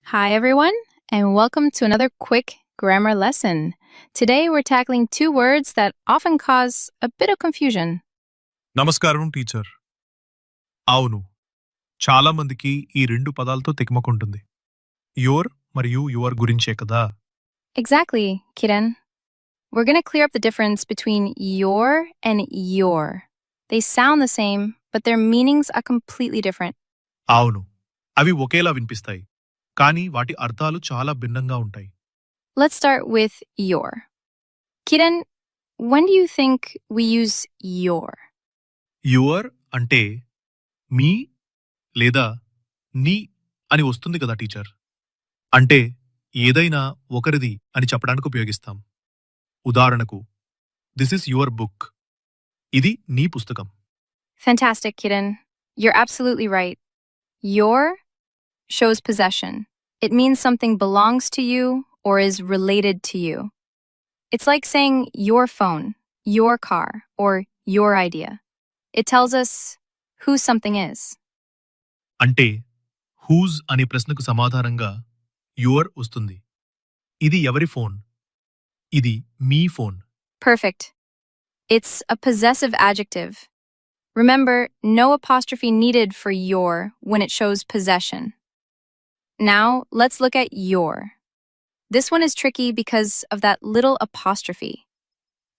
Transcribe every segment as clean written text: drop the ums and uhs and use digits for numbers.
Hi, everyone, and welcome to another quick grammar lesson. Today, we're tackling two words that often cause a bit of confusion. నమస్కారం teacher. అవును, చాలా మందికి ఈ రెండు పదాలతో తికమకుంటుంది. Your మరియు యువర్ గురించే కదా. Exactly, Kiran. We're going to clear up the difference between your and your. They sound the same, but their meanings are completely different. అవును, అవి ఒకేలా వినిపిస్తాయి, కానీ వాటి అర్థాలు చాలా భిన్నంగా ఉంటాయి. Let's start with your. Kiran, when do you think we use your? Your అంటే మీ లేదా నీ అని వస్తుంది కదా టీచర్. అంటే ఏదైనా ఒకరిది అని చెప్పడానికి ఉపయోగిస్తాం. ఉదాహరణకు, దిస్ ఇస్ యువర్ బుక్. ఇది నీ పుస్తకం. Fantastic, Kiran. You're absolutely right. Your shows possession. It means something belongs to you or is related to you. It's like saying your phone, your car, or your idea. It tells us who something is. అంటే whose అనే ప్రశ్నకు సమాధానంగా your వస్తుంది. ఇది ఎవరి phone? ఇది మీ phone. Perfect. It's a possessive adjective. Remember, no apostrophe needed for your when it shows possession. Now, let's look at your. This one is tricky because of that little apostrophe.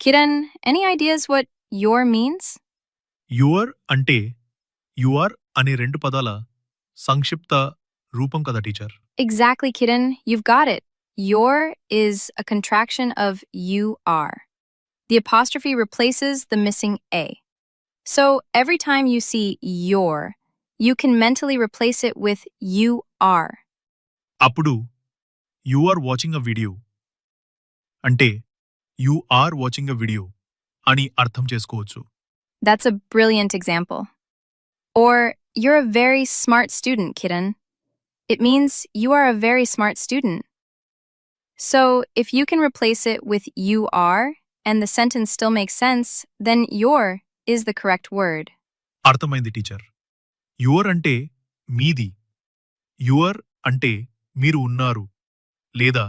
Kiran, any ideas what your means? Your అంటే your అనే రెండు పదాల సంక్షిప్త రూపం కదా teacher. Exactly, Kiran. You've got it. Your is a contraction of you are. The apostrophe replaces the missing A. So every time you see your, you can mentally replace it with you are. అప్పుడు you are watching a video అంటే you are watching a video అని అర్థం చేసుకోవచ్చు. That's a brilliant example. Or, you're a very smart student, Kiran. It means you are a very smart student. So, if you can replace it with you are, and the sentence still makes sense, then your is the correct word. అర్థమైంది teacher. Your అంటే మీది, your అంటే మీరు ఉన్నారు లేదా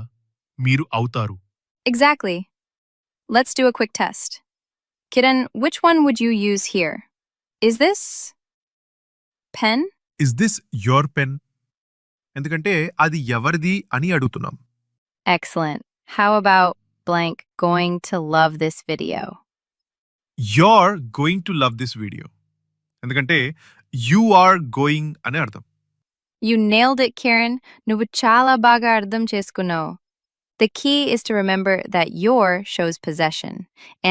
మీరు అవుతారు. Exactly. Let's do a quick test. Kiran, which one would you use here? Is this pen? Is this your pen? ఎందుకంటే అది ఎవరిది అని అడుగుతున్నాం. Excellent. How about blank going to love this video? You're going to love this video. ఎందుకంటే you are going అనే అర్థం. You nailed it, Kiran. Nuvu chala baga ardham cheskunnao. The key is to remember that your shows possession,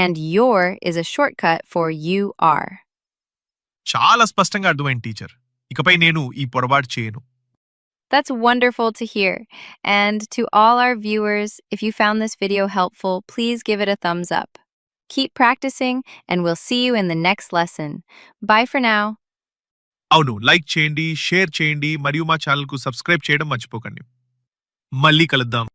and your is a shortcut for you are. చాలా స్పష్టంగా అర్థమైంది teacher. ఇకపై నేను ఈ పొరపాటు చేయను. That's wonderful to hear. And to all our viewers, if you found this video helpful, please give it a thumbs up. Keep practicing, and we'll see you in the next lesson. Bye for now. అవును, like చేయండి, share చేయండి మరియు మా ఛానల్కు subscribe చేయడం మర్చిపోకండి. మళ్ళీ కలుద్దాం.